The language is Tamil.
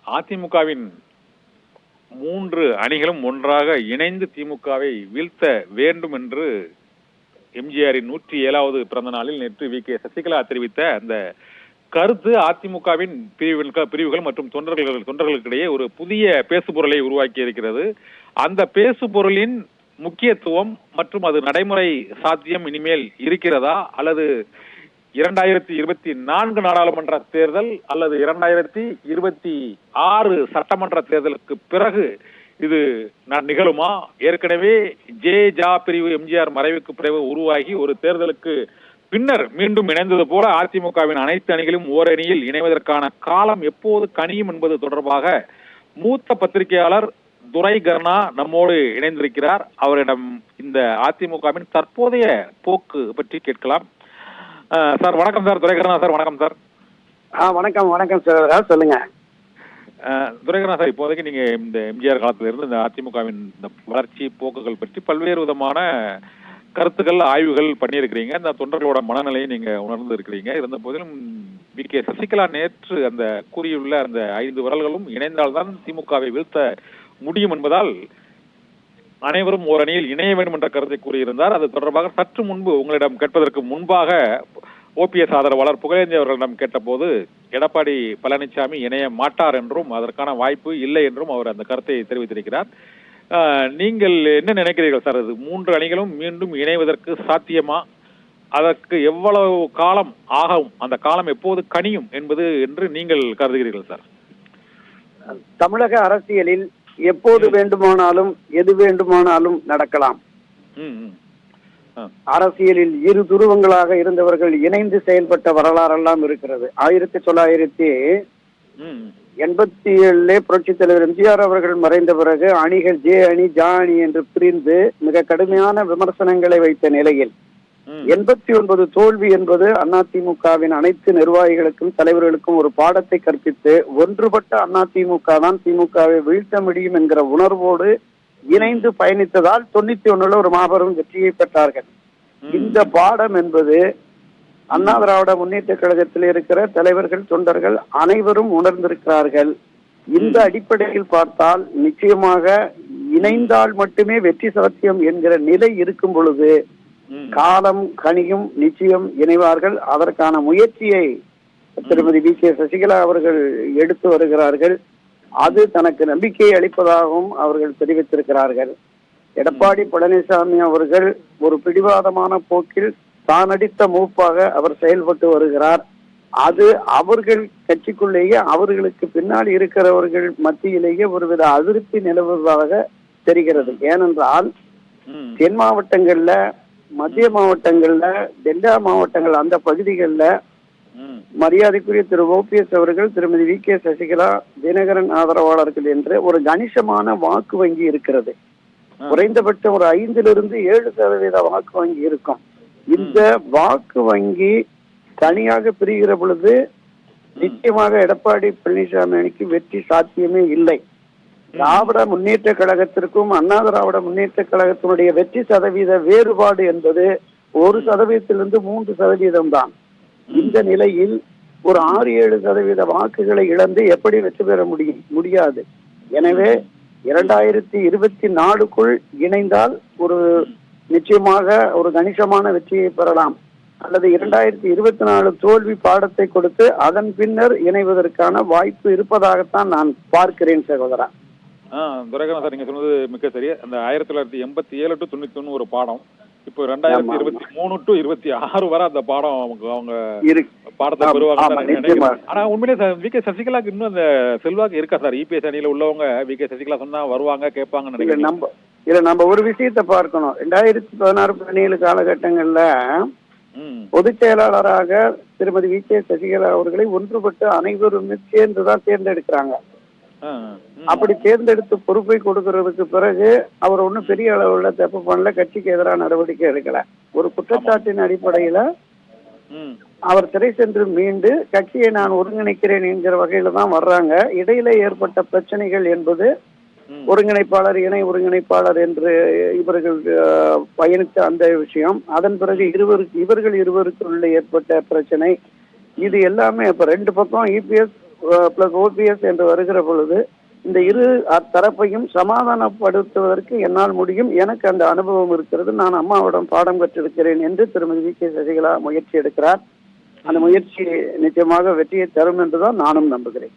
அதிமுகவின் 3 அணிகளும் ஒன்றாக இணைந்து திமுகவை வீழ்த்த வேண்டும் என்று எம்ஜிஆரின் 107வது பிறந்த நாளில் நேற்று வி.கே. சசிகலா தெரிவித்த அந்த கருத்து அதிமுகவின் பிரிவுகள் மற்றும் தொண்டர்களுக்கிடையே ஒரு புதிய பேசுபொருளை உருவாக்கி இருக்கிறது. அந்த பேசுபொருளின் முக்கியத்துவம் மற்றும் அது நடைமுறை சாத்தியம் இனிமேல் இருக்கிறதா, அல்லது 2024 நாடாளுமன்ற தேர்தல் அல்லது 2026 சட்டமன்ற தேர்தலுக்கு பிறகு இது நிகழுமா? ஏற்கனவே ஜா பிரிவு எம்ஜிஆர் மறைவுக்கு பிறகு உருவாகி ஒரு தேர்தலுக்கு பின்னர் மீண்டும் இணைந்தது போல அதிமுகவின் அனைத்து அணிகளும் ஓரணியில் இணைவதற்கான காலம் எப்போது கனியும் என்பது தொடர்பாக மூத்த பத்திரிகையாளர் துரை கர்ணா நம்மோடு இணைந்திருக்கிறார். அவரிடம் இந்த அதிமுகவின் தற்போதைய போக்கு பற்றி கேட்கலாம். சார் வணக்கம். சார் துரைகரனா சார் வணக்கம் சார். வணக்கம் சார், சொல்லுங்க. துரைகரனா சார், இப்போதைக்கு நீங்க இந்த எம்ஜிஆர் காலத்துல இருந்து இந்த அதிமுகவின் இந்த வளர்ச்சி போக்குகள் பற்றி பல்வேறு விதமான கருத்துக்கள் ஆய்வுகள் பண்ணியிருக்கிறீங்க. இந்த தொண்டர்களோட மனநிலையை நீங்க உணர்ந்து இருக்கிறீங்க. இருந்த போதிலும் வி.கே. சசிகலா நேற்று அந்த கூறியுள்ள அந்த 5 விரல்களும் இணைந்தால்தான் திமுகவை வீழ்த்த முடியும் என்பதால் அனைவரும் ஓரணியில் இணைய வேண்டும் என்ற கருத்தை கூறியிருந்தார். அது தொடர்பாக சற்று முன்பு உங்களிடம் கேட்பதற்கு முன்பாக ஓபிஎஸ் ஆதரவாளர் புகழேந்தி அவர்களிடம் கேட்டபோது எடப்பாடி பழனிசாமி இணைய மாட்டார் என்றும் அதற்கான வாய்ப்பு இல்லை என்றும் அவர் அந்த கருத்தை தெரிவித்திருக்கிறார். நீங்கள் என்ன நினைக்கிறீர்கள் சார்? அது 3 அணிகளும் மீண்டும் இணைவதற்கு சாத்தியமா? அதற்கு எவ்வளவு காலம் ஆகும்? அந்த காலம் எப்போது கனியும் என்பது என்று நீங்கள் கருதுகிறீர்கள் சார்? தமிழக அரசியலில் எப்போது வேண்டுமானாலும் எது வேண்டுமானாலும் நடக்கலாம். அரசியலில் 2 துருவங்களாக இருந்தவர்கள் இணைந்து செயல்பட்ட வரலாறெல்லாம் இருக்கிறது. 1987 புரட்சித் தலைவர் எம்ஜிஆர் அவர்கள் மறைந்த பிறகு அணிகள் ஜே அணி, ஜா அணி என்று பிரிந்து மிக கடுமையான விமர்சனங்களை வைத்த நிலையில் 89 தோல்வி என்பது அதிமுகவின் அனைத்து நிர்வாகிகளுக்கும் தலைவர்களுக்கும் ஒரு பாடத்தை கற்பித்து ஒன்றுபட்ட அதிமுக தான் திமுகவை வீழ்த்த முடியும் என்கிற உணர்வோடு இணைந்து பயணித்ததால் 91 ஒரு மாபெரும் வெற்றியை பெற்றார்கள். இந்த பாடம் என்பது அண்ணா திராவிட முன்னேற்ற கழகத்தில் இருக்கிற தலைவர்கள், தொண்டர்கள் அனைவரும் உணர்ந்திருக்கிறார்கள். இந்த அடிப்படையில் பார்த்தால் நிச்சயமாக இணைந்தால் மட்டுமே வெற்றி சாத்தியம் என்கிற நிலை இருக்கும் பொழுது காலம் கனியும், நிச்சயம் இணைவார்கள். அதற்கான முயற்சியை திருமதி வி.கே. சசிகலா அவர்கள் எடுத்து வருகிறார்கள். அது தனக்கு நம்பிக்கை அளிப்பதாகவும் அவர்கள் தெரிவித்திருக்கிறார்கள். எடப்பாடி பழனிசாமி அவர்கள் ஒரு பிடிவாதமான போக்கில் தான் அடித்த மூப்பாக அவர் செயல்பட்டு வருகிறார். அது அவர்கள் கட்சிக்குள்ளேயே அவர்களுக்கு பின்னால் இருக்கிறவர்கள் மத்தியிலேயே ஒருவித அதிருப்தி நிலவுவதாக தெரிகிறது. ஏனென்றால் தென் மாவட்டங்கள்ல, மத்திய மாவட்டங்கள்ல, டெல்டா மாவட்டங்கள் அந்த பகுதிகளில் மரியாதைக்குரிய திரு ஓபிஎஸ் அவர்கள், திருமதி வி.கே. சசிகலா, தினகரன் ஆதரவாளர்கள் என்று ஒரு கணிசமான வாக்கு வங்கி இருக்கிறது. குறைந்தபட்சம் ஒரு 5-7% வாக்கு வங்கி இருக்கும். இந்த வாக்கு வங்கி தனியாக பிரிகிற பொழுது நிச்சயமாக எடப்பாடி பழனிசாமி அணிக்கு வெற்றி சாத்தியமே இல்லை. திராவிட முன்னேற்ற கழகத்திற்கும் அண்ணா திராவிட முன்னேற்ற கழகத்தினுடைய வெற்றி சதவீத வேறுபாடு என்பது 1% 3% தான். இந்த நிலையில் ஒரு 6-7% வாக்குகளை இழந்து எப்படி வெற்றி பெற முடியாது. எனவே 2024க்குள் இணைந்தால் ஒரு நிச்சயமாக ஒரு கணிசமான வெற்றியை பெறலாம். அல்லது 2024 தோல்வி பாடத்தை கொடுத்து அதன் பின்னர் இணைவதற்கான வாய்ப்பு இருப்பதாகத்தான் நான் பார்க்கிறேன் சகோதரா. துரைகரன் சார், நீங்க சொன்னது மிக சரியா. அந்த 1987 to 91 ஒரு பாடம், இப்போ 2023 to 26 வரை அந்த பாடம் அவங்க பாடத்தை பெறுவாங்க. ஆனா உண்மையிலே வி.கே. சசிகலாக்கு இன்னும் அந்த செல்வாக்கு இருக்கா சார்? இபிஎஸ் அணியில உள்ளவங்க வி.கே. சசிகலா சொன்னா வருவாங்க, கேட்பாங்கன்னு நினைக்கிறேன். நம்ம ஒரு விஷயத்தை பார்க்கணும். 2016-17 காலகட்டங்கள்ல பொதுச் செயலாளராக திருமதி வி.கே. சசிகலா அவர்களை ஒன்றுபட்டு அனைவரும் சேர்ந்துதான் தேர்ந்தெடுக்கிறாங்க. அப்படி தேர்ந்தெடுத்து பொறுப்பை கொடுக்கறதுக்கு பிறகு அவர் ஒன்றும் பெரிய அளவுல தப்பு பண்ணல, கட்சிக்கு எதிரான நடவடிக்கை எடுக்கல. ஒரு குற்றச்சாட்டின் அடிப்படையில அவர் சிறை சென்று மீண்டு கட்சியை நான் ஒருங்கிணைக்கிறேன் என்கிற வகையில தான் வர்றாங்க. இடையில ஏற்பட்ட பிரச்சனைகள் என்பது ஒருங்கிணைப்பாளர், இணை ஒருங்கிணைப்பாளர் என்று இவர்கள் பயணித்த அந்த விஷயம், அதன் பிறகு இவர்கள் இருவருக்குள்ள ஏற்பட்ட பிரச்சனை, இது எல்லாமே இப்ப 2 பக்கம் இபிஎஸ் பிளஸ் ஓபிஎஸ் என்று வருகிற பொழுது இந்த இரு தரப்பையும் சமாதானப்படுத்துவதற்கு என்னால் முடியும், எனக்கு அந்த அனுபவம் இருக்கிறது, நான் அம்மாவிடம் பாடம் கற்றிருக்கிறேன் என்று திருமதி வி.கே. சசிகலா முயற்சி எடுக்கிறார். அந்த முயற்சி நிச்சயமாக வெற்றியை தரும் என்றுதான் நானும் நம்புகிறேன்.